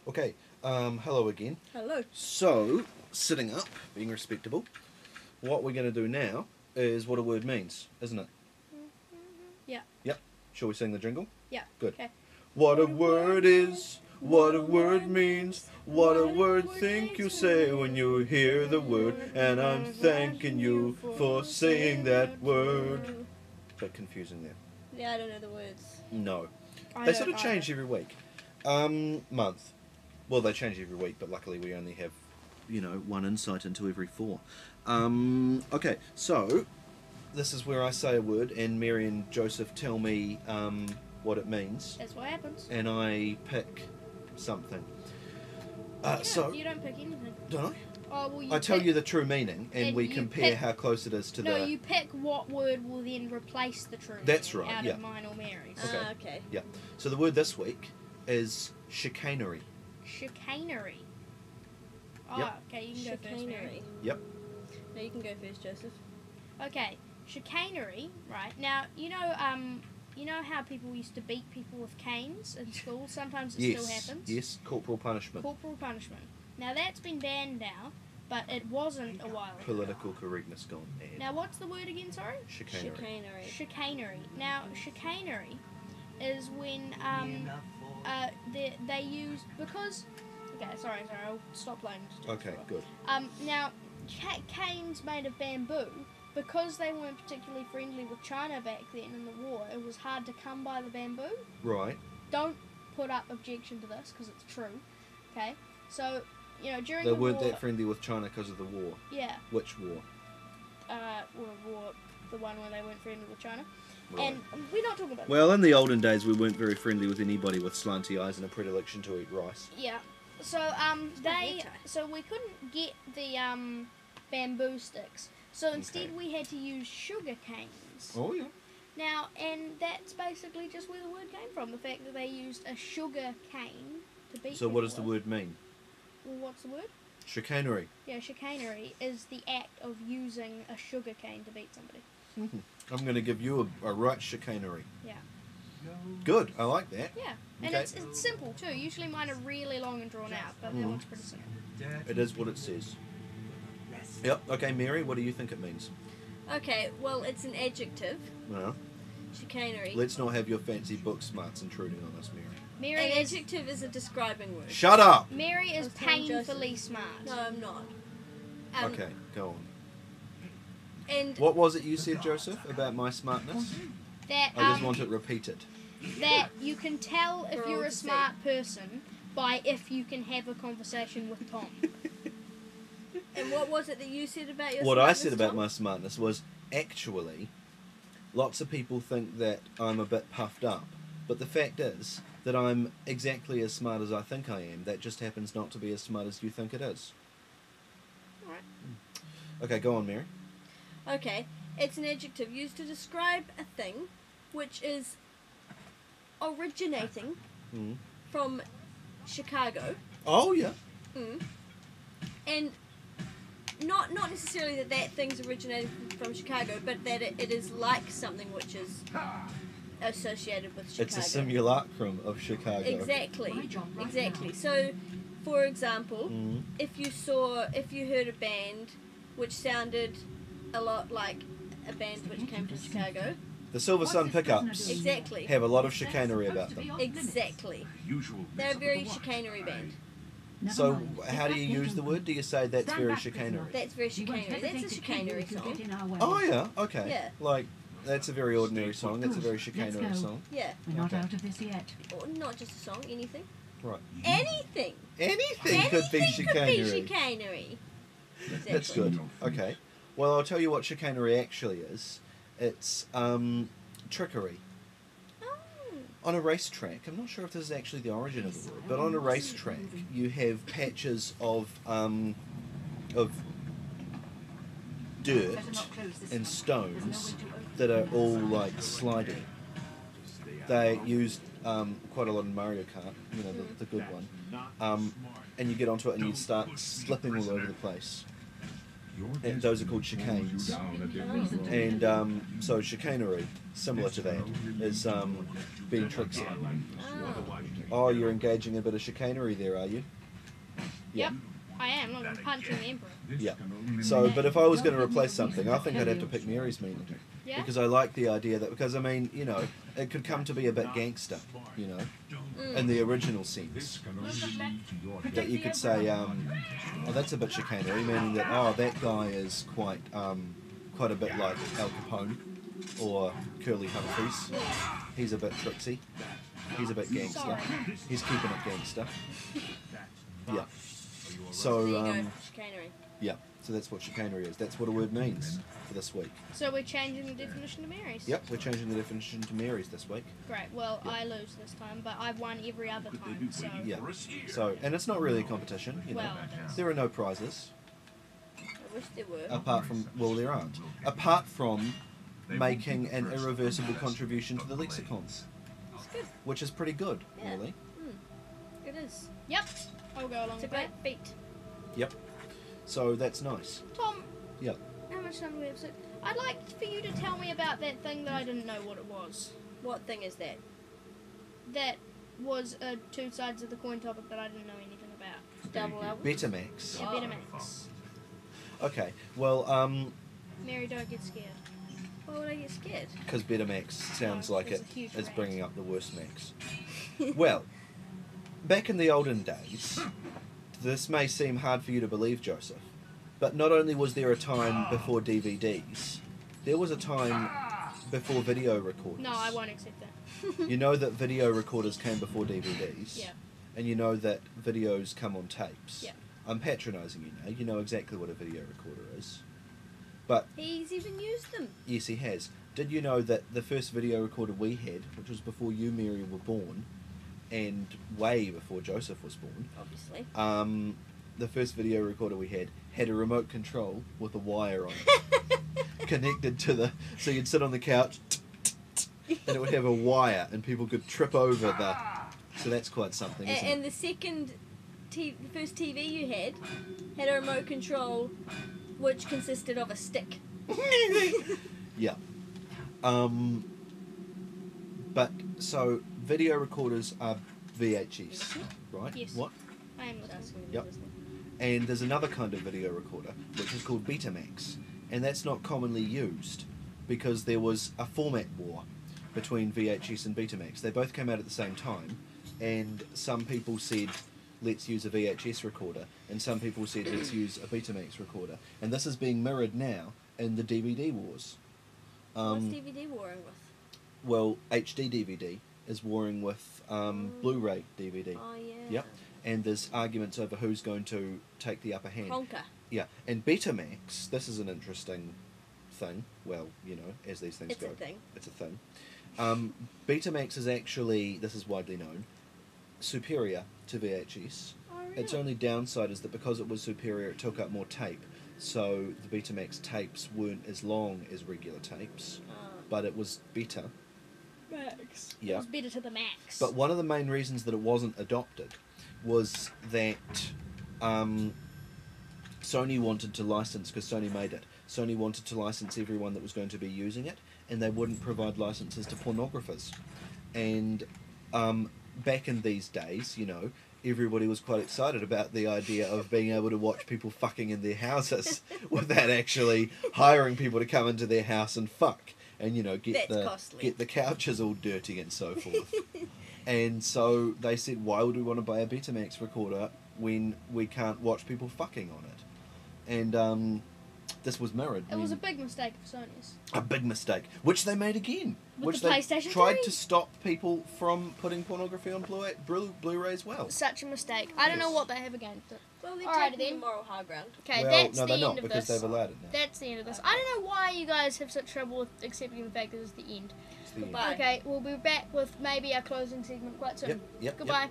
Okay, hello again. Hello. So, sitting up, being respectable, what we're going to do now is what a word means, isn't it? Yeah. Yep. Shall we sing the jingle? Yeah. Good. Okay. What a word is, what a word means, what a word think you say when you hear the word, and I'm thanking you for saying that word. Bit confusing there. Yeah, I don't know the words. No. I They don't sort of either. change every week. Month. Well, they change every week, but luckily we only have, one insight into every four. Okay, so this is where I say a word, and Mary and Joseph tell me what it means, That's what happens. and I pick something. You don't pick anything. Don't I? Oh, well, I tell you the true meaning, and we you compare pick- how close it is to No, the... you pick what word will then replace the true. That's meaning right, Out yeah. of mine or Mary's. Okay. Okay. Yeah. So the word this week is chicanery. Chicanery. Oh, Yep. okay. You can go first, Mary. Yep. No, you can go first, Joseph. Okay, chicanery. Right now, you know how people used to beat people with canes in school. Sometimes it still happens. Yes. Corporal punishment. Corporal punishment. Now that's been banned now, but it wasn't a while ago. Political correctness gone mad. Now what's the word again? Sorry. Chicanery. Chicanery. Chicanery. Now chicanery is when they use because. Okay, sorry, I'll stop playing. Okay, good. Now canes made of bamboo. Because they weren't particularly friendly with China back then in the war, it was hard to come by the bamboo. Right. Don't put up objection to this because it's true. Okay, so during They the weren't war, that friendly with China because of the war. yeah, Which war? World War, the one where they weren't friendly with China, Right. and we're not talking about. Well, in the olden days, we weren't very friendly with anybody with slanty eyes and a predilection to eat rice. Yeah, so so we couldn't get the bamboo sticks, so instead we had to use sugar canes. Oh, yeah. Now, and that's basically just where the word came from, the fact that they used a sugar cane to beat So what does the people with. word mean? Well, what's the word? Chicanery. Yeah, chicanery is the act of using a sugar cane to beat somebody. I'm going to give you a right chicanery. Yeah. Good. I like that. Yeah, and Okay. it's simple too. Usually mine are really long and drawn out, but that one's pretty simple. It is what it says. Yep. Okay, Mary, what do you think it means? Okay, well, it's an adjective. Well, Chicanery. let's not have your fancy book smarts intruding on us, Mary. Mary An is adjective is a describing word. Shut up! Mary is I was telling painfully smart. No, I'm not. Okay, go on. And What was it you said, Joseph, about my smartness? That I just want it repeated. that you can tell if For you're all a to see. smart person by if you can have a conversation with Tom. what was it that you said about your What I smartness, said about Tom? my smartness was, actually, lots of people think that I'm a bit puffed up. But the fact is that I'm exactly as smart as I think I am. That just happens not to be as smart as you think it is. Alright. Okay, go on, Mary. Okay, it's an adjective used to describe a thing which is originating Mm. from Chicago. Oh, yeah. And not necessarily that thing's originated from Chicago, but that it is like something which is associated with Chicago. It's a simulacrum of Chicago. Exactly. So, for example, Mm. if you heard a band which sounded a lot like a band which came from Chicago, The Silver Sun Pickups exactly, have a lot of chicanery about them. exactly, they're a very chicanery band. So, how do you use the word? Do you say that's very chicanery? That's very chicanery. That's a chicanery song. Oh, yeah, okay. Yeah. Like, that's a very ordinary song. It's a very chicanery song. Yeah, We're not Okay. out of this yet. or not just a song, anything. Right. Anything. Anything could be chicanery. Could be chicanery. Exactly. That's good. Okay. Well, I'll tell you what chicanery actually is. It's trickery. Oh. On a racetrack, I'm not sure if this is actually the origin of the word, but on a racetrack, you have patches of dirt and stones that are all like sliding. They used quite a lot in Mario Kart, the good one. And you get onto it and you start slipping all over the place. and those are called chicanes. And so chicanery, similar to that, is being tricksy. Oh, you're engaging in a bit of chicanery there, are you? Yep. I am. I'm punching the Emperor. Yeah. So, but if I was going to replace something, I think I'd have to pick Mary's meaning. Yeah. Because I like the idea that, because I mean, you know, it could come to be a bit gangster, you know, in the original sense. That you could say, oh, that's a bit chicanery, meaning that, oh, that guy is quite a bit like Al Capone or Curly Humphreys. He's a bit tricksy. He's a bit gangster. Sorry. He's keeping it gangster. Yeah. So there you So, go, chicanery. yeah. So that's what chicanery is. That's what a word means for this week. So we're changing the definition to Mary's. Yep, we're changing the definition to Mary's this week. Great. Well, I lose this time, but I've won every other time. So. Yeah. So, and it's not really a competition, you know. Well, it is. There are no prizes, I wish there were. apart from, well, there aren't. Apart from making an irreversible contribution to the lexicon, It's good. which is pretty good, Yeah. really. It is. Yep. I'll go along It's a with great that. feat. Yep. So that's nice. Tom. Yep. How much time do we have? I'd like for you to tell me about that thing that I didn't know what it was. What thing is that? That was two sides of the coin topic that I didn't know anything about. Double album? Betamax. Yeah, Betamax. Okay. Well, Mary, don't get scared. Why would I get scared? because Betamax sounds Oh, like there's it a huge is rant. bringing up the worst max. Well, back in the olden days, this may seem hard for you to believe, Joseph, but not only was there a time before DVDs, there was a time before video recorders. No, I won't accept that. You know that video recorders came before DVDs? Yeah. And you know that videos come on tapes? Yeah. I'm patronising you now. You know exactly what a video recorder is. But, He's even used them. yes, he has. Did you know that the first video recorder we had, which was before you, Mary, were born, and way before Joseph was born, Obviously. the first video recorder we had a remote control with a wire on it connected to the, so you'd sit on the couch and it would have a wire and people could trip over the, so that's quite something, isn't And the second, the first TV you had a remote control, which consisted of a stick. it? Yeah. But so video recorders are VHS, right? Yes. What? I am listening. Yep. And there's another kind of video recorder, which is called Betamax, and that's not commonly used because there was a format war between VHS and Betamax. They both came out at the same time, and some people said, let's use a VHS recorder, and some people said, let's use a Betamax recorder. And this is being mirrored now in the DVD wars. What's DVD warring with? Well, HD DVD is warring with Blu-ray DVD. Oh, yeah. Yep. And there's arguments over who's going to take the upper hand. Conker. Yeah, and Betamax, this is an interesting thing. Well, you know, as these things It's go. a thing. It's a thing. Betamax is actually, this is widely known, superior to VHS. Oh, really? Its only downside is that because it was superior, it took up more tape. So the Betamax tapes weren't as long as regular tapes, but it was better. Max. It Yeah. was better to the max. But one of the main reasons that it wasn't adopted was that Sony wanted to license, because Sony made it, Sony wanted to license everyone that was going to be using it, and they wouldn't provide licenses to pornographers. And back in these days, you know, everybody was quite excited about the idea of being able to watch people fucking in their houses without actually hiring people to come into their house and fuck. And, you know, get That's costly. the couches all dirty and so forth. And so they said, why would we want to buy a Betamax recorder when we can't watch people fucking on it? And this was mirrored. it was a big mistake of Sony's. A big mistake, which they made again. With which the they PlayStation tried 3? to stop people from putting pornography on Blu-ray as well. Such a mistake. I don't know Yes. what they have against it. Well, they're Alright, taking the then. moral high ground. Okay, Well, that's no, the they're not end of because this. they've allowed it now. That's the end of this. I don't know why you guys have such trouble with accepting the fact that it's the end. It's the end. Goodbye. Okay, we'll be back with maybe our closing segment quite soon. Yep, yep, yep. Goodbye.